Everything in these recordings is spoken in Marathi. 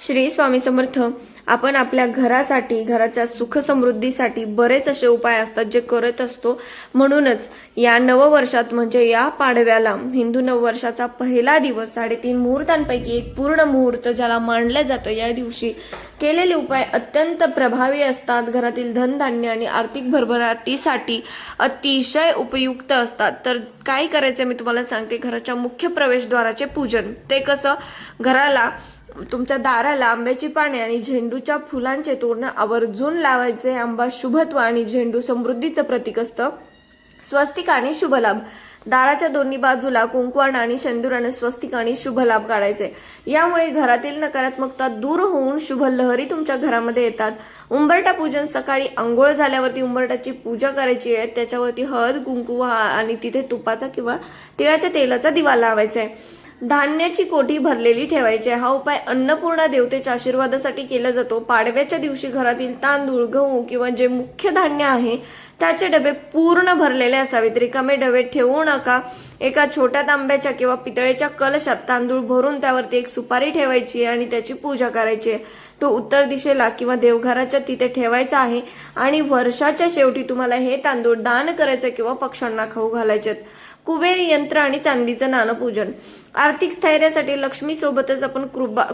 श्री स्वामी समर्थ. आपण आपल्या घरासाठी, घराच्या सुख समृद्धीसाठी बरेच असे उपाय असतात जे करत असतो. म्हणूनच या नववर्षात म्हणजे या पाडव्याला, हिंदू नववर्षाचा पहिला दिवस, 3.5 मुहूर्तांपैकी एक पूर्ण मुहूर्त ज्याला मानलं जातं, या दिवशी केलेले उपाय अत्यंत प्रभावी असतात. घरातील धनधान्य आणि आर्थिक भरभराटीसाठी अतिशय उपयुक्त असतात. तर काय करायचं मी तुम्हाला सांगते. घराच्या मुख्य प्रवेशद्वाराचे पूजन. ते कसं? घराला, तुमच्या दाराला आंब्याची पाने आणि झेंडूच्या फुलांचे तोरण आवर्जून लावायचे. आंबा शुभत्व आणि झेंडू समृद्धीचं प्रतीक असतं. स्वस्तिक आणि शुभलाभ. दाराच्या दोन्ही बाजूला कुंकवानं आणि शेंदुरानं स्वस्तिक आणि शुभ लाभ काढायचे. यामुळे घरातील नकारात्मकता दूर होऊन शुभ लहरी तुमच्या घरामध्ये येतात. उंबरठा पूजन. सकाळी आंघोळ झाल्यावरती उंबरठ्याची पूजा करायची आहे. त्याच्यावरती हळद, कुंकू आणि तिथे तुपाचा किंवा तिळाच्या तेलाचा दिवा लावायचा आहे. धान्याची कोठी भरलेली ठेवायची. हा उपाय अन्नपूर्णा देवतेच्या आशीर्वादासाठी केला जातो. पाडव्याच्या दिवशी घरातील तांदूळ, गहू किंवा जे मुख्य धान्य आहे त्याचे डबे पूर्ण भरलेले असावेत. रिकामे डबे ठेवू नका. एका छोट्या तांब्याच्या किंवा पितळेच्या कलशात तांदूळ भरून त्यावरती एक सुपारी ठेवायची आणि त्याची पूजा करायची. तो उत्तर दिशेला किंवा देवघराच्या तिथे ठेवायचा आहे आणि वर्षाच्या शेवटी तुम्हाला हे तांदूळ दान करायचे किंवा पक्ष्यांना खाऊ घालायचे. कुबेर यंत्र आणि चांदीचं नाणं पूजन. आर्थिक स्थैर्यासाठी लक्ष्मी सोबतच आपण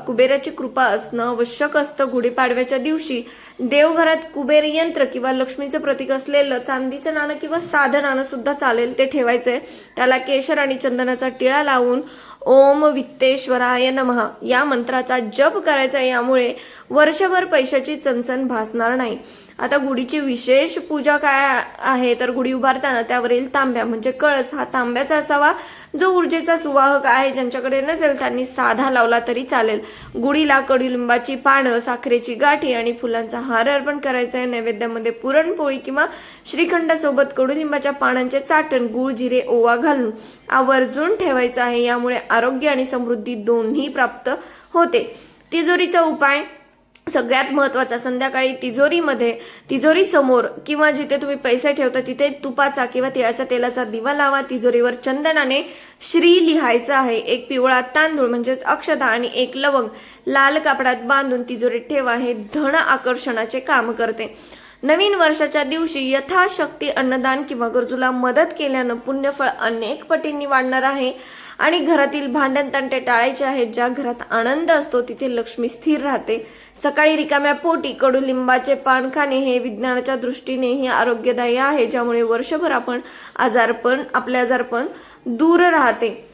कुबेराची कृपा असणं आवश्यक असतं. गुढीपाडव्याच्या दिवशी देवघरात कुबेर यंत्र किंवा लक्ष्मीचं प्रतीक असलेलं चांदीचं नाणं किंवा साधं नाणं सुद्धा चालेल, ते ठेवायचंय. त्याला केशर आणि चंदनाचा टिळा लावून ओम वित्तेश्वराय नमः या मंत्राचा जप करायचा. यामुळे वर्षभर पैशाची चणचण भासणार नाही. आता गुढीची विशेष पूजा काय आहे तर गुढी उभारताना त्यावरील तांब्या म्हणजे कळस हा तांब्याचा असावा. जो ऊर्जेचा सुवाहक आहे, ज्यांच्याकडे नसेल त्यांनी साधा लावला तरी चालेल. गुढीला कडुलिंबाची पानं, साखरेची गाठी आणि फुलांचा हार अर्पण करायचा आहे. नैवेद्यामध्ये पुरणपोळी किंवा श्रीखंड सोबत कडुलिंबाच्या पानांचे चाटण, गुळ, जिरे, ओवा घालून आवर्जून ठेवायचं आहे. यामुळे आरोग्य आणि समृद्धी दोन्ही प्राप्त होते. तिजोरीचा उपाय सगळ्यात महत्वाचा. संध्याकाळी तिजोरी समोर किंवा जिथे तुम्ही पैसे ठेवता तिथे तुपाचा किंवा तिळाच्या तेलाचा दिवा लावा. तिजोरीवर चंदनाने श्री लिहायचं आहे. एक पिवळा तांदूळ म्हणजेच अक्षता आणि एक लवंग लाल कापडात बांधून तिजोरीत ठेवा. हे धन आकर्षणाचे काम करते. नवीन वर्षाच्या दिवशी यथाशक्ती अन्नदान किंवा गरजूला मदत केल्यानं पुण्यफळ अनेक पटींनी वाढणार आहे आणि घरातील भांडण तंटे टाळायचे आहेत. ज्या घरात आनंद असतो तिथे लक्ष्मी स्थिर राहते. सकाळी रिकाम्या पोटी कडुलिंबाचे पान खाणे हे विज्ञानाच्या दृष्टीनेही आरोग्यदायी आहे, ज्यामुळे वर्षभर आपले आजारपण दूर राहते.